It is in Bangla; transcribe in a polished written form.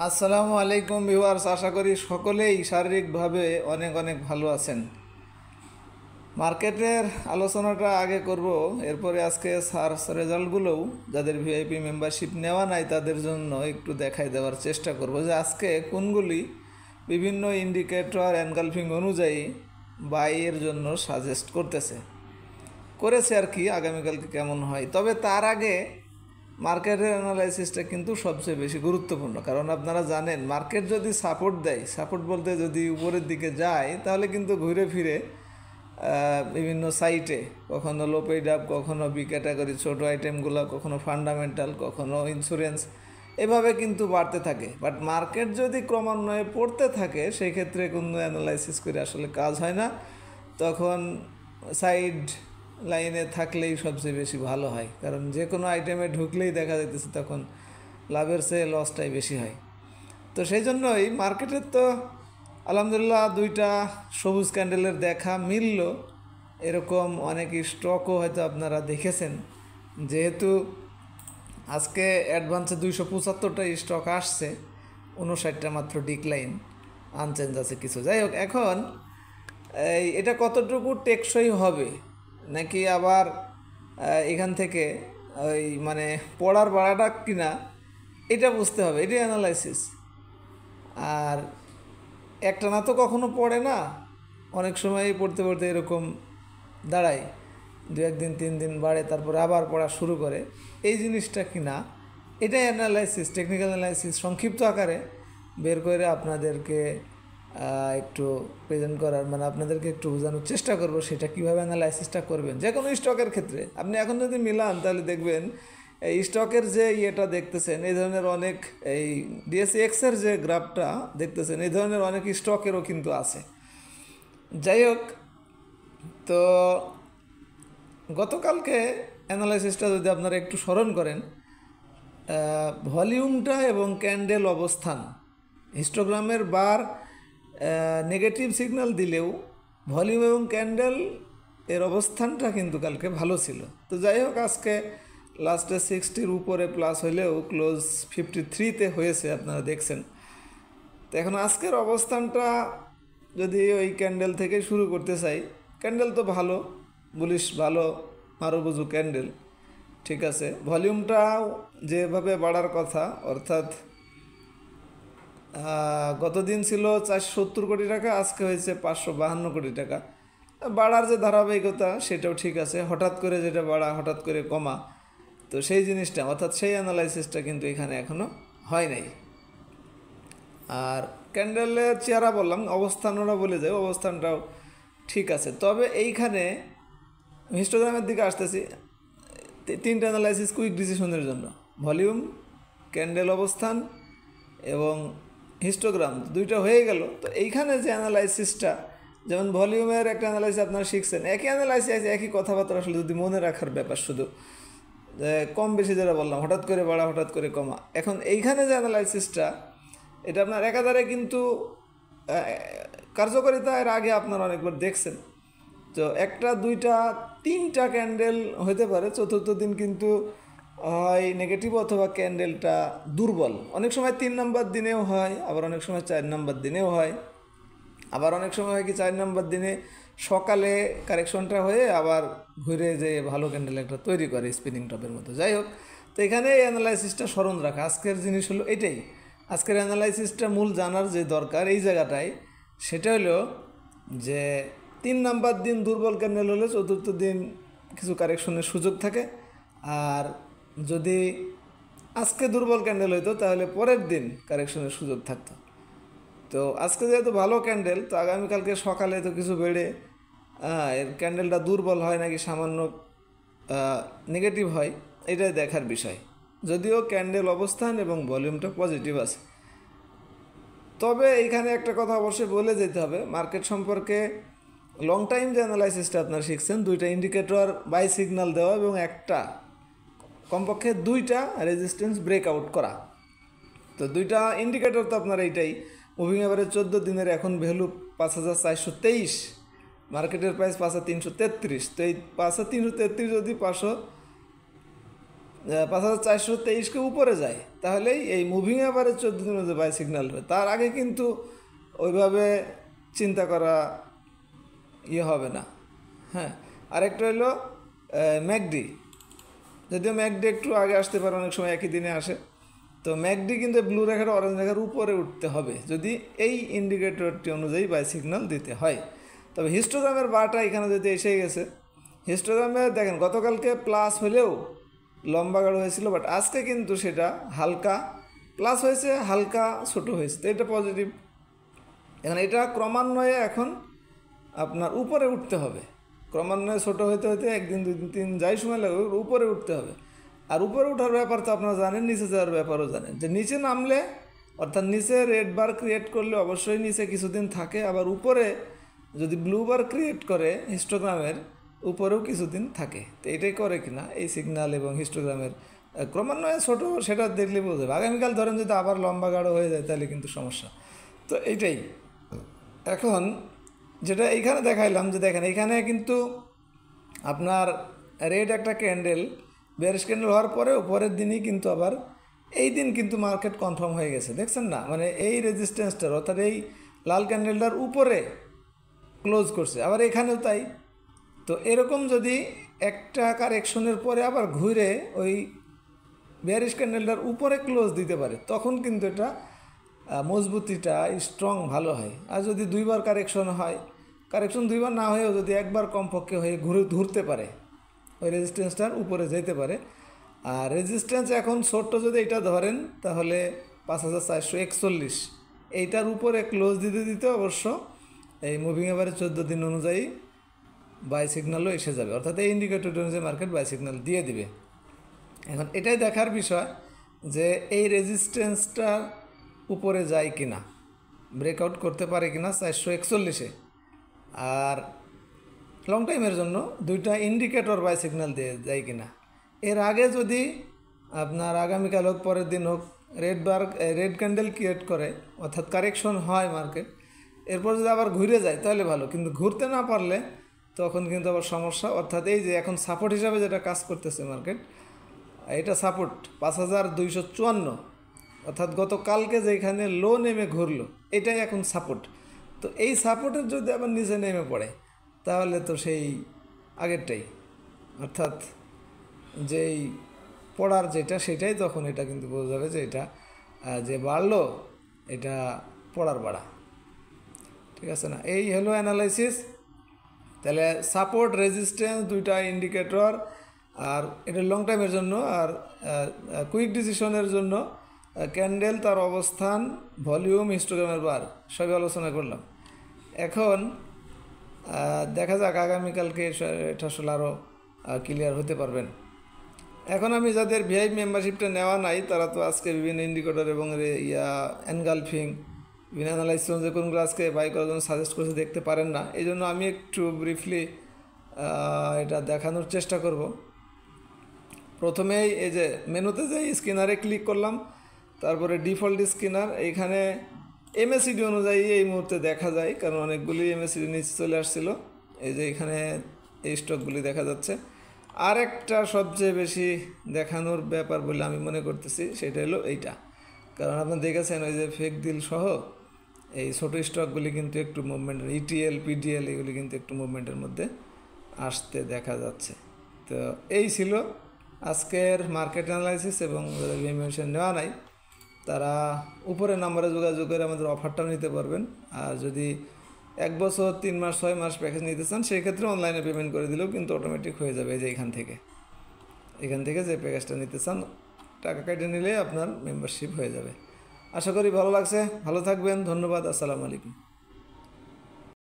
আসসালামু আলাইকুম ভিউয়ার্স, আশা করি সকলেই শারীরিকভাবে অনেক অনেক ভালো আছেন। মার্কেটের আলোচনাটা আগে করব, এরপরে আজকে সার্চ রেজাল্টগুলোও যাদের ভিআইপি মেম্বারশিপ নেওয়া নাই তাদের জন্য একটু দেখাই দেওয়ার চেষ্টা করব যে আজকে কোনগুলি বিভিন্ন ইন্ডিকেটর এনগালফিং অনুযায়ী বাইয়ের জন্য সাজেস্ট করেছে আর কি, আগামীকালকে কেমন হয়। তবে তার আগে মার্কেটের অ্যানালাইসিসটা কিন্তু সবচেয়ে বেশি গুরুত্বপূর্ণ, কারণ আপনারা জানেন মার্কেট যদি সাপোর্ট দেয়, সাপোর্ট বলতে যদি উপরের দিকে যায়, তাহলে কিন্তু ঘুরে ফিরে বিভিন্ন সাইটে কখনো লো পেইড আপ, কখনো বি ক্যাটাগরি ছোটো আইটেমগুলো, কখনো ফান্ডামেন্টাল, কখনো ইন্স্যুরেন্স, এভাবে কিন্তু বাড়তে থাকে। বাট মার্কেট যদি ক্রমান্বয়ে পড়তে থাকে সেই ক্ষেত্রে কোনো অ্যানালাইসিস করে আসলে কাজ হয় না, তখন সাইড লাইনে থাকলেই সবচেয়ে বেশি ভালো হয়। কারণ যে কোনো আইটেমে ঢুকলেই দেখা যাইতেছে তখন লাভের চেয়ে লসটাই বেশি হয়। তো সেই জন্যই মার্কেটের তো আলহামদুলিল্লাহ দুইটা সবুজ ক্যান্ডেলের দেখা মিলল। এরকম অনেক স্টকও হয়তো আপনারা দেখেছেন, যেহেতু আজকে অ্যাডভান্সে 275টা স্টক আসছে, 59টা মাত্র ডিক্লাইন, আনচেঞ্জ আছে কিছু। যাই হোক, এখন এটা কতটুকু টেকসই হবে, নাকি আবার এখান থেকে ওই মানে পড়ার বাড়াটা কিনা, এটা বুঝতে হবে, এটাই অ্যানালাইসিস। আর একটা না তো কখনো পড়ে না, অনেক সময় পড়তে পড়তে এরকম দাঁড়ায়, দু একদিন 3 দিন বাড়ে, তারপরে আবার পড়া শুরু করে। এই জিনিসটা কিনা, এটাই অ্যানালাইসিস, টেকনিক্যাল অ্যানালাইসিস সংক্ষিপ্ত আকারে বের করে আপনাদেরকে একটু প্রেজেন্ট করার, মানে আপনাদেরকে একটু বোঝানোর চেষ্টা করব সেটা কীভাবে অ্যানালাইসিসটা করবেন যে কোনো স্টকের ক্ষেত্রে। আপনি এখন যদি মিলান তাহলে দেখবেন এই স্টকের যে ইয়েটা দেখতেছেন, এই ধরনের অনেক, এই ডিএসইএক্সের যে গ্রাফটা দেখতেছেন, এই ধরনের অনেক স্টকেরও কিন্তু আছে। যাই হোক, তো গতকালকে অ্যানালাইসিসটা যদি আপনারা একটু স্মরণ করেন, ভলিউমটা এবং ক্যান্ডেল অবস্থান, হিস্টোগ্রামের বার নেগেটিভ সিগন্যাল দিলেও ভলিউম এবং ক্যান্ডেল এর অবস্থানটা কিন্তু কালকে ভালো ছিল। তো যাই হোক, আজকে লাস্টে 60-র উপরে প্লাস হলেও ক্লোজ 53-তে হয়েছে, আপনারা দেখছেন। তো এখন আজকের অবস্থানটা যদি ওই ক্যান্ডেল থেকে শুরু করতে চাই, ক্যান্ডেল তো ভালো, বুলিশ ভালো, মারুবুজু ক্যান্ডেল, ঠিক আছে। ভলিউমটাও যেভাবে বাড়ার কথা, অর্থাৎ গতদিন ছিল 470 কোটি টাকা, আজকে হয়েছে 552 কোটি টাকা। বাড়ার যে ধারাবাহিকতা সেটাও ঠিক আছে, হঠাৎ করে যেটা বাড়া হঠাৎ করে কমা, তো সেই জিনিসটা অর্থাৎ সেই অ্যানালাইসিসটা কিন্তু এখানে এখনও হয় নাই। আর ক্যান্ডেলের চেহারা বললাম, অবস্থান ওরা বলে যায়, অবস্থানটাও ঠিক আছে। তবে এইখানে হিস্টোগ্রামের দিকে আসতেছি, 3টা অ্যানালাইসিস কুইক ডিসিশনের জন্য, ভলিউম, ক্যান্ডেল অবস্থান এবং হিস্টোগ্রাম, দুইটা হয়ে গেল। তো এইখানে যে অ্যানালাইসিসটা, যেমন ভলিউমের একটা অ্যানালাইসিস আপনারা শিখছেন, একই অ্যানালাইসিস, একই কথাবার্তা, আসলে যদি মনে রাখার ব্যাপার শুধু, কম বেশি যেটা বললাম, হঠাৎ করে বাড়া হঠাৎ করে কমা। এখন এইখানে যে অ্যানালাইসিসটা, এটা আপনার একাধারে কিন্তু কার্যকারিতা এর আগে আপনারা অনেকবার দেখছেন। তো একটা, দুইটা, 3টা ক্যান্ডেল হতে পারে, চতুর্থ দিন কিন্তু হয় নেগেটিভ অথবা ক্যান্ডেলটা দুর্বল। অনেক সময় 3 নাম্বার দিনেও হয়, আবার অনেক সময় 4 নাম্বার দিনেও হয়, আবার অনেক সময় হয় কি 4 নাম্বার দিনে সকালে কারেকশনটা হয়ে আবার ঘুরে যে ভালো ক্যান্ডেল একটা তৈরি করে স্পিনিং টপের মতো। যাই হোক, তো এখানে এই অ্যানালাইসিসটা স্মরণ রাখা, আজকের জিনিস হলো এটাই। আজকের অ্যানালাইসিসটা মূল জানার যে দরকার এই জায়গাটায়, সেটা হলো যে 3 নাম্বার দিন দুর্বল ক্যান্ডেল হলে চতুর্থ দিন কিছু কারেকশনের সুযোগ থাকে। আর যদি আজকে দুর্বল ক্যান্ডেল হইতো তাহলে পরের দিন কারেকশনের সুযোগ থাকতো। তো আজকে যেহেতু ভালো ক্যান্ডেল, তো আগামীকালকে সকালে তো কিছু বেড়ে এর ক্যান্ডেলটা দুর্বল হয় নাকি সামান্য নেগেটিভ হয়, এটাই দেখার বিষয়। যদিও ক্যান্ডেল অবস্থান এবং ভলিউমটা পজিটিভ আছে, তবে এইখানে একটা কথা অবশ্যই বলে যেতে হবে মার্কেট সম্পর্কে। লং টাইম যে অ্যানালাইসিসটা আপনারা শিখছেন, 2টা ইন্ডিকেটর বাই সিগন্যাল দেওয়া এবং একটা, কমপক্ষে 2টা রেজিস্ট্যান্স ব্রেকআউট করা। তো 2টা ইন্ডিকেটর তো আপনার এইটাই, মুভিং এভারেজ 14 দিনের এখন ভ্যালু 5423, মার্কেটের প্রাইস 5333। তো এই 5333 যদি 5423কে উপরে যায় তাহলেই এই মুভিং অ্যাভারেজ 14 দিনের মধ্যে বাই সিগন্যাল হবে। তার আগে কিন্তু ওইভাবে চিন্তা করা হবে না। হ্যাঁ, আরেকটা হলো ম্যাকডি। যদিও ম্যাকডি একটু আগে আসতে পারে, অনেক সময় একই দিনে আসে। তো ম্যাকডি কিন্তু ব্লু রেখার অরেঞ্জ রেখার উপরে উঠতে হবে যদি এই ইন্ডিকেটরটি অনুযায়ী বাই সিগন্যাল দিতে হয়। তবে হিস্টোগ্রামের বারটা এখানে যদি এসে গেছে, হিস্টোগ্রামে দেখেন গতকালকে প্লাস হলেও লম্বা গাঢ় হয়েছিল, বাট আজকে কিন্তু সেটা হালকা প্লাস হয়েছে, হালকা ছোট হয়েছে। তো এটা পজিটিভ। এখন এটা ক্রমান্বয়ে এখন আপনার উপরে উঠতে হবে, ক্রমান্বয়ে ছোটো হতে হতে একদিন 2 দিন 3 যাই সময় লাগবে উপরে উঠতে হবে। আর উপরে ওঠার ব্যাপার তো আপনারা জানেন, নিচে যাওয়ার ব্যাপারও জানেন, যে নিচে নামলে অর্থাৎ নিচে রেড বার ক্রিয়েট করলে অবশ্যই নিচে কিছুদিন থাকে, আবার উপরে যদি ব্লু বার ক্রিয়েট করে হিস্টোগ্রামের উপরেও কিছুদিন থাকে। তো এটাই করে কিনা এই সিগন্যাল এবং হিস্টোগ্রামের ক্রমান্বয়ে ছোটো, সেটা দেখলে বোঝা যাবে। আগামীকাল ধরেন যদি আবার লম্বা গাঢ় হয়ে যায় তাহলে কিন্তু সমস্যা। তো এইটাই এখন যেটা এইখানে দেখাইলাম, যে দেখেন এইখানে কিন্তু আপনার রেড একটা ক্যান্ডেল, বেয়ারিশ ক্যান্ডেল হওয়ার পরে পরের দিনই কিন্তু আবার এই দিন কিন্তু মার্কেট কনফার্ম হয়ে গেছে, দেখছেন না? মানে এই রেজিস্ট্যান্সটার অর্থাৎ এই লাল ক্যান্ডেলটার উপরে ক্লোজ করছে, আবার এখানেও তাই। তো এরকম যদি একটা কারেকশনের পরে আবার ঘুরে ওই বেয়ারিশ ক্যান্ডেলটার উপরে ক্লোজ দিতে পারে, তখন কিন্তু এটা মজবুতিটা স্ট্রং ভালো হয়। আর যদি 2বার কারেকশন হয়, কারেকশন 2বার না হয়েও যদি একবার কমপক্ষে হয়ে ঘুরতে পারে, ওই রেজিস্ট্যান্সটার উপরে যেতে পারে। আর রেজিস্ট্যান্স এখন ছোট্ট যদি এটা ধরেন তাহলে 5441, এইটার উপরে ক্লোজ দিতে দিতে অবশ্য এই মুভিং এভারেজ 14 দিন অনুযায়ী বাই সিগন্যালও এসে যাবে, অর্থাৎ এই ইন্ডিকেটর অনুযায়ী মার্কেট বাই সিগন্যাল দিয়ে দিবে। এখন এটাই দেখার বিষয় যে এই রেজিস্ট্যান্সটার উপরে যায় কিনা, ব্রেকআউট করতে পারে কিনা 441-এ। আর লং টাইমের জন্য 2টা ইন্ডিকেটর বাই সিগন্যাল দিয়ে যায় কিনা। এর আগে যদি আপনার আগামীকাল হোক পরের দিন হোক রেড ক্যান্ডেল ক্রিয়েট করে, অর্থাৎ কারেকশন হয় মার্কেট, এরপর যদি আবার ঘুরে যায় তাহলে ভালো, কিন্তু ঘুরতে না পারলে তখন কিন্তু আবার সমস্যা। অর্থাৎ এই যে এখন সাপোর্ট হিসাবে যেটা কাজ করতেছে মার্কেট, এটা সাপোর্ট 5254, অর্থাৎ গতকালকে যেখানে লো নেমে ঘুরলো এটাই এখন সাপোর্ট। তো এই সাপোর্টের যদি আবার নিচে নেমে পড়ে তাহলে তো সেই আগেরটাই, অর্থাৎ যেই পড়ার যেটা সেটাই, তখন এটা কিন্তু বোঝা যাবে যে এটা যে বাড়লো এটা পড়ার বাড়া, ঠিক আছে না? এই হলো অ্যানালাইসিস। তাহলে সাপোর্ট রেজিস্ট্যান্স 2টা ইন্ডিকেটর, আর এটা লং টাইমের জন্য। আর কুইক ডিসিশনের জন্য ক্যান্ডেল, তার অবস্থান, ভলিউম, হিস্টোগ্রামের বার সবই আলোচনা করলাম। এখন দেখা যাক আগামীকালকে এটা আসলে আরও ক্লিয়ার হতে পারবেন। এখন আমি যাদের ভিআইপি মেম্বারশিপটা নেওয়া নাই তারা তো আজকে বিভিন্ন ইন্ডিকেটর এবং এনগালফিং বিভিন্ন অ্যানালাইসিস যে কোনগুলো আজকে বাই করার জন্য সাজেস্ট করছে দেখতে পারেন না, এই জন্য আমি একটু ব্রিফলি এটা দেখানোর চেষ্টা করব। প্রথমেই এই যে মেনুতে যাই, স্ক্যানারে ক্লিক করলাম, তারপরে ডিফল্ট স্ক্যানার, এইখানে এমএসিডি অনুযায়ী এই মুহূর্তে দেখা যায়, কারণ অনেকগুলি এমএসিডি নিচে চলে আসছিল। এই যে এখানে এই স্টকগুলি দেখা যাচ্ছে। আর একটা সবচেয়ে বেশি দেখানোর ব্যাপার বলে আমি মনে করতেছি সেটা হলো এইটা, কারণ আপনি দেখেছেন ওই যে ফেক ডিল সহ এই ছোটো স্টকগুলি কিন্তু একটু মুভমেন্টের, ইটিএল, পিডিএল, এগুলি কিন্তু একটু মুভমেন্টের মধ্যে আসতে দেখা যাচ্ছে। তো এই ছিল আজকের মার্কেট অ্যানালাইসিস। এবং যাদের ইনফরমেশন নেওয়া নাই তারা উপরের নাম্বারে যোগাযোগ করে আমাদের অফারটাও নিতে পারবেন। আর যদি 1 বছর 3 মাস 6 মাস প্যাকেজ নিতে চান সেই ক্ষেত্রে অনলাইনে পেমেন্ট করে দিলেও কিন্তু অটোমেটিক হয়ে যাবে। যে এখান থেকে যে প্যাকেজটা নিতে চান টাকা কেটে নিলে আপনার মেম্বারশিপ হয়ে যাবে। আশা করি ভালো লাগছে। ভালো থাকবেন, ধন্যবাদ, আসসালামু আলাইকুম।